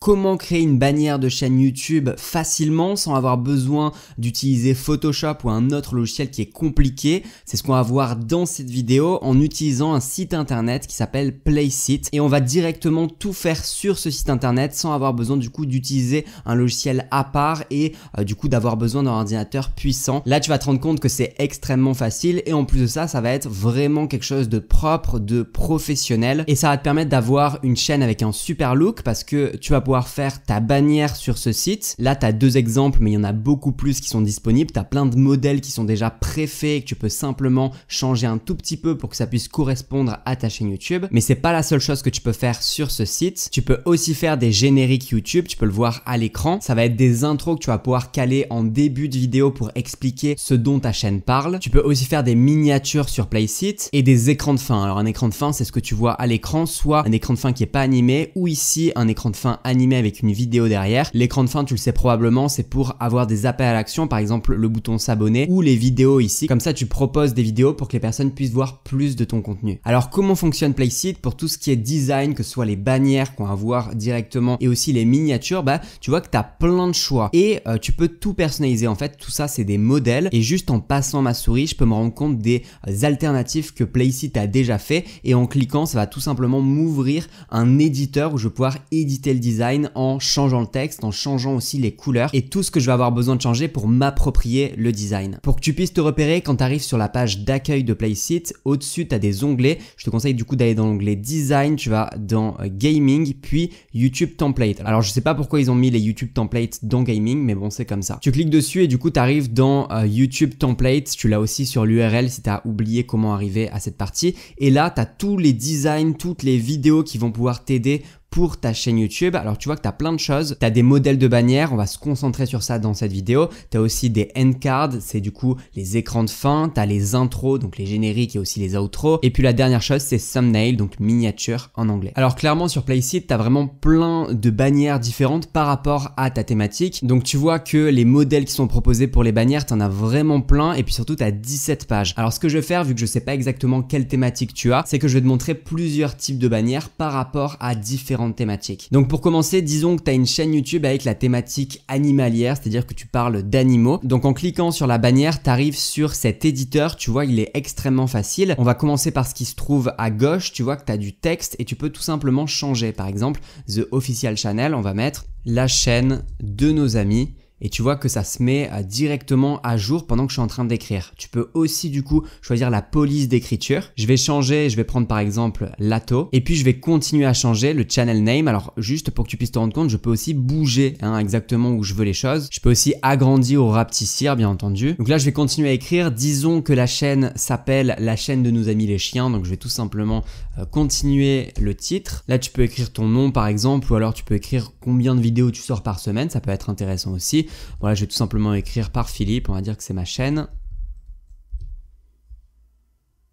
comment créer une bannière de chaîne YouTube facilement sans avoir besoin d'utiliser Photoshop ou un autre logiciel qui est compliqué. C'est ce qu'on va voir dans cette vidéo en utilisant un site internet qui s'appelle Placeit et on va directement tout faire sur ce site internet sans avoir besoin du coup d'utiliser un logiciel à part et du coup d'avoir besoin d'un ordinateur puissant. Là tu vas te rendre compte que c'est extrêmement facile et en plus de ça, ça va être vraiment quelque chose de propre, de professionnel et ça va te permettre d'avoir une chaîne avec un super look parce que tu vas pouvoir faire ta bannière sur ce site. Là tu as deux exemples mais il y en a beaucoup plus qui sont disponibles. Tu as plein de modèles qui sont déjà préfaits et que tu peux simplement changer un tout petit peu pour que ça puisse correspondre à ta chaîne YouTube. Mais c'est pas la seule chose que tu peux faire sur ce site. Tu peux aussi faire des génériques YouTube, tu peux le voir à l'écran. Ça va être des intros que tu vas pouvoir caler en début de vidéo pour expliquer ce dont ta chaîne parle. Tu peux aussi faire des miniatures sur Placeit et des écrans de fin. Alors un écran de fin, c'est ce que tu vois à l'écran, soit un écran de fin qui est pas animé ou ici un écran de fin animé avec une vidéo derrière. L'écran de fin, tu le sais probablement, c'est pour avoir des appels à l'action, par exemple le bouton s'abonner ou les vidéos ici. Comme ça, tu proposes des vidéos pour que les personnes puissent voir plus de ton contenu. Alors comment fonctionne Placeit pour tout ce qui est design, que ce soit les bannières qu'on va voir directement et aussi les miniatures, tu vois que tu as plein de choix et tu peux tout personnaliser. En fait, tout ça, c'est des modèles et juste en passant ma souris, je peux me rendre compte des alternatives que Placeit a déjà fait et en cliquant, ça va tout simplement m'ouvrir un éditeur où je vais pouvoir éditer le design en changeant le texte, en changeant aussi les couleurs et tout ce que je vais avoir besoin de changer pour m'approprier le design. Pour que tu puisses te repérer, quand tu arrives sur la page d'accueil de Placeit, au-dessus, tu as des onglets. Je te conseille du coup d'aller dans l'onglet Design, tu vas dans Gaming, puis YouTube Template. Alors je sais pas pourquoi ils ont mis les YouTube Templates dans Gaming, mais bon, c'est comme ça. Tu cliques dessus et du coup, tu arrives dans YouTube Template. Tu l'as aussi sur l'URL si tu as oublié comment arriver à cette partie. Et là, tu as tous les designs, toutes les vidéos qui vont pouvoir t'aider pour ta chaîne YouTube. Alors tu vois que tu as plein de choses, tu as des modèles de bannières, on va se concentrer sur ça dans cette vidéo. Tu as aussi des end cards, c'est du coup les écrans de fin, tu as les intros, donc les génériques et aussi les outros. Et puis la dernière chose, c'est thumbnail, donc miniature en anglais. Alors clairement sur Placeit, tu as vraiment plein de bannières différentes par rapport à ta thématique. Donc tu vois que les modèles qui sont proposés pour les bannières, tu en as vraiment plein et puis surtout tu as 17 pages. Alors ce que je vais faire, vu que je sais pas exactement quelle thématique tu as, c'est que je vais te montrer plusieurs types de bannières par rapport à différentes thématiques. Donc pour commencer, disons que tu as une chaîne YouTube avec la thématique animalière, c'est-à-dire que tu parles d'animaux. Donc en cliquant sur la bannière, tu arrives sur cet éditeur, tu vois, il est extrêmement facile. On va commencer par ce qui se trouve à gauche, tu vois que tu as du texte et tu peux tout simplement changer. Par exemple, The Official Channel, on va mettre la chaîne de nos amis. Et tu vois que ça se met directement à jour pendant que je suis en train d'écrire. Tu peux aussi du coup choisir la police d'écriture. Je vais changer, je vais prendre par exemple Lato et puis je vais continuer à changer le channel name. Alors juste pour que tu puisses te rendre compte, je peux aussi bouger exactement où je veux les choses. Je peux aussi agrandir ou rapetissir bien entendu. Donc là je vais continuer à écrire. Disons que la chaîne s'appelle la chaîne de nos amis les chiens. Donc je vais tout simplement continuer le titre. Là tu peux écrire ton nom par exemple ou alors tu peux écrire combien de vidéos tu sors par semaine. Ça peut être intéressant aussi. Bon là je vais tout simplement écrire par Philippe, on va dire que c'est ma chaîne.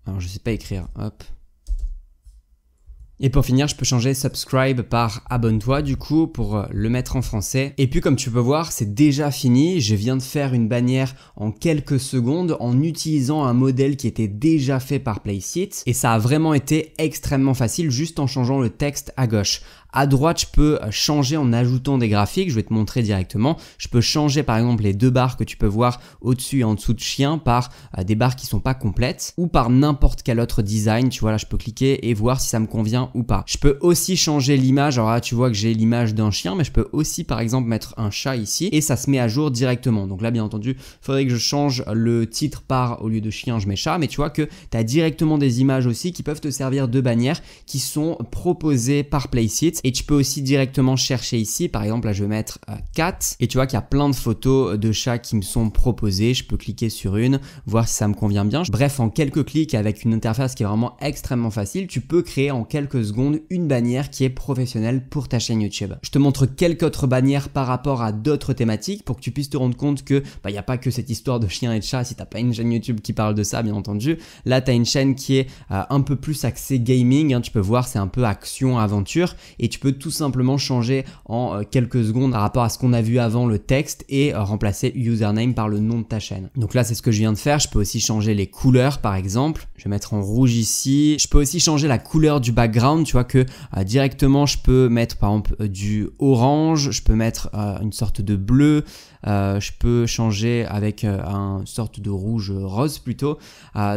Alors je sais pas écrire, hop. Et pour finir, je peux changer subscribe par abonne-toi du coup pour le mettre en français. Et puis comme tu peux voir, c'est déjà fini. Je viens de faire une bannière en quelques secondes en utilisant un modèle qui était déjà fait par Placeit. Et ça a vraiment été extrêmement facile juste en changeant le texte à gauche. À droite, je peux changer en ajoutant des graphiques. Je vais te montrer directement. Je peux changer par exemple les deux barres que tu peux voir au-dessus et en dessous de chien par des barres qui sont pas complètes ou par n'importe quel autre design. Tu vois là, je peux cliquer et voir si ça me convient ou pas. Je peux aussi changer l'image. Alors là, tu vois que j'ai l'image d'un chien, mais je peux aussi par exemple mettre un chat ici et ça se met à jour directement. Donc là, bien entendu, il faudrait que je change le titre par, au lieu de chien, je mets chat. Mais tu vois que tu as directement des images aussi qui peuvent te servir de bannières qui sont proposées par Placeit. Et tu peux aussi directement chercher ici, par exemple là je vais mettre cat et tu vois qu'il y a plein de photos de chats qui me sont proposées. Je peux cliquer sur une, voir si ça me convient bien. Bref, en quelques clics avec une interface qui est vraiment extrêmement facile, tu peux créer en quelques secondes une bannière qui est professionnelle pour ta chaîne YouTube. Je te montre quelques autres bannières par rapport à d'autres thématiques pour que tu puisses te rendre compte que il n'y a pas que cette histoire de chien et de chat si t'as pas une chaîne YouTube qui parle de ça bien entendu. Là tu as une chaîne qui est un peu plus axée gaming, tu peux voir c'est un peu action, aventure et tu peux tout simplement changer en quelques secondes par rapport à ce qu'on a vu avant le texte et remplacer username par le nom de ta chaîne. Donc là c'est ce que je viens de faire. Je peux aussi changer les couleurs par exemple. Je vais mettre en rouge ici. Je peux aussi changer la couleur du background, tu vois que directement je peux mettre par exemple du orange, je peux mettre une sorte de bleu, je peux changer avec une sorte de rouge rose plutôt.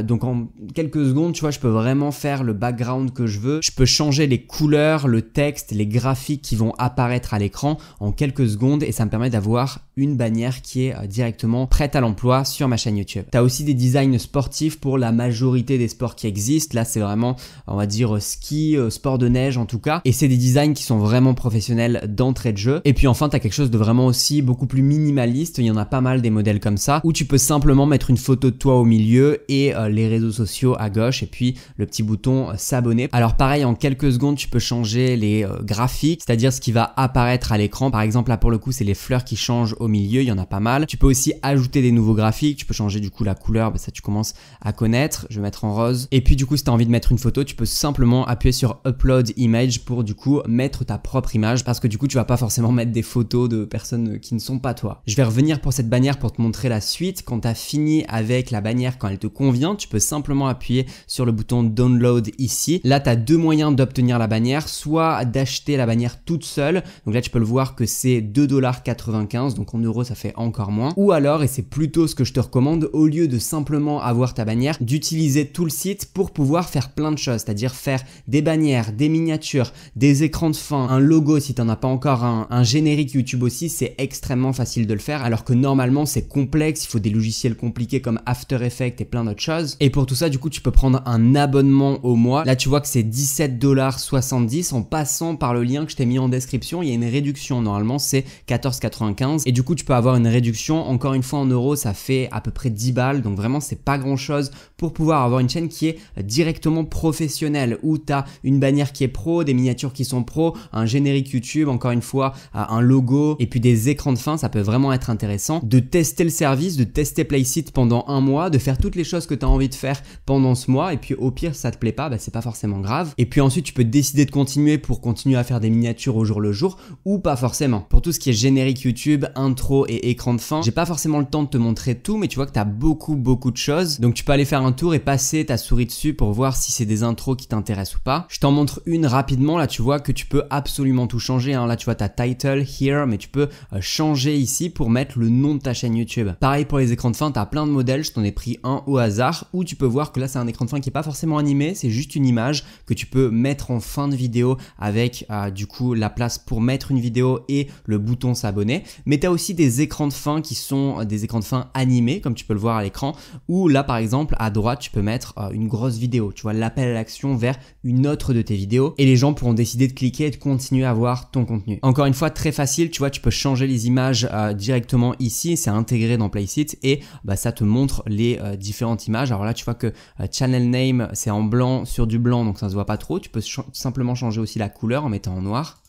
Donc en quelques secondes, tu vois, je peux vraiment faire le background que je veux. Je peux changer les couleurs, le texte, les graphiques qui vont apparaître à l'écran en quelques secondes et ça me permet d'avoir une bannière qui est directement prête à l'emploi sur ma chaîne YouTube. Tu as aussi des designs sportifs pour la majorité des sports qui existent. Là, c'est vraiment, on va dire, ski, sport de neige en tout cas. Et c'est des designs qui sont vraiment professionnels d'entrée de jeu. Et puis enfin, tu as quelque chose de vraiment aussi beaucoup plus minimaliste. Il y en a pas mal des modèles comme ça où tu peux simplement mettre une photo de toi au milieu et les réseaux sociaux à gauche et puis le petit bouton s'abonner. Alors pareil, en quelques secondes, tu peux changer les graphiques, c'est-à-dire ce qui va apparaître à l'écran. Par exemple, là pour le coup, c'est les fleurs qui changent au milieu, il y en a pas mal. Tu peux aussi ajouter des nouveaux graphiques, tu peux changer du coup la couleur, ça tu commences à connaître. Je vais mettre en rose. Et puis du coup, si tu as envie de mettre une photo, tu peux simplement appuyer sur Upload Image pour du coup mettre ta propre image parce que du coup, tu vas pas forcément mettre des photos de personnes qui ne sont pas toi. Je vais revenir pour cette bannière pour te montrer la suite. Quand tu as fini avec la bannière, quand elle te convient, tu peux simplement appuyer sur le bouton Download ici. Là, tu as deux moyens d'obtenir la bannière, soit d'acheter la bannière toute seule. Donc là, tu peux le voir que c'est 2,95 $. Donc en euros, ça fait encore moins. Ou alors, et c'est plutôt ce que je te recommande, au lieu de simplement avoir ta bannière, d'utiliser tout le site pour pouvoir faire plein de choses, c'est-à-dire faire des bannières, des miniatures, des écrans de fin, un logo si tu n'en as pas encore un générique YouTube aussi, c'est extrêmement facile de le faire alors que normalement c'est complexe, il faut des logiciels compliqués comme After Effects et plein d'autres choses. Et pour tout ça, du coup, tu peux prendre un abonnement au mois. Là, tu vois que c'est 17,70 $ en passant par le lien que je t'ai mis en description. Il y a une réduction, normalement c'est 14,95 € et du coup, tu peux avoir une réduction. Encore une fois, en euros, ça fait à peu près 10 balles. Donc vraiment, c'est pas grand chose pour pouvoir avoir une chaîne qui est directement professionnelle où tu as une bannière qui est pro, des miniatures qui sont pro, un générique YouTube, encore une fois, un logo et puis des écrans de fin. Ça peut vraiment être intéressant de tester le service, de tester Placeit pendant un mois, de faire toutes les choses que tu as envie de faire pendant ce mois et puis au pire, si ça te plaît pas, c'est pas forcément grave. Et puis ensuite, tu peux décider de continuer pour continuer à faire des miniatures au jour le jour ou pas forcément. Pour tout ce qui est générique YouTube, intro et écran de fin, j'ai pas forcément le temps de te montrer tout, mais tu vois que tu as beaucoup de choses. Donc tu peux aller faire un tour et passer ta souris dessus pour voir si c'est des intros qui t'intéressent ou pas. Je t'en montre une rapidement. Là, tu vois que tu peux absolument tout changer. Là, tu vois ta title here, mais tu peux changer ici pour mettre le nom de ta chaîne YouTube. Pareil pour les écrans de fin, tu as plein de modèles. Je t'en ai pris un au hasard où tu peux voir que là, c'est un écran de fin qui est pas forcément animé. C'est juste une image que tu peux mettre en fin de vidéo avec du coup la place pour mettre une vidéo et le bouton s'abonner. Mais tu as aussi des écrans de fin qui sont des écrans de fin animés, comme tu peux le voir à l'écran, où là, par exemple, à droite, tu peux mettre une grosse vidéo. Tu vois, l'appel à l'action vers une autre de tes vidéos et les gens pourront décider de cliquer et de continuer à voir ton contenu. Encore une fois, très facile, tu vois, tu peux changer les images directement ici, c'est intégré dans Placeit et ça te montre les différentes images. Alors là, tu vois que channel name, c'est en blanc sur du blanc, donc ça se voit pas trop. Tu peux simplement changer aussi la couleur en mettant en noir.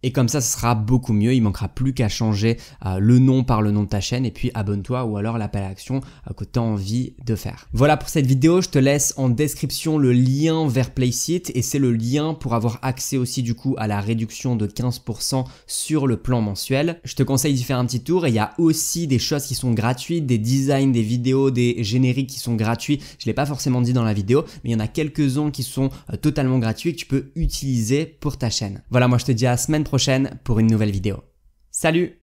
Et comme ça sera beaucoup mieux, il manquera plus qu'à changer le nom par le nom de ta chaîne et puis abonne-toi ou alors l'appel à l'action que tu as envie de faire. Voilà pour cette vidéo, je te laisse en description le lien vers Placeit et c'est le lien pour avoir accès aussi du coup à la réduction de 15% sur le plan mensuel. Je te conseille d'y faire un petit tour et il y a aussi des choses qui sont gratuites, des designs, des vidéos, des génériques qui sont gratuits. Je l'ai pas forcément dit dans la vidéo, mais il y en a quelques-uns qui sont totalement gratuits et que tu peux utiliser pour ta chaîne. Voilà, moi je te dis à la semaine prochaine pour une nouvelle vidéo. Salut!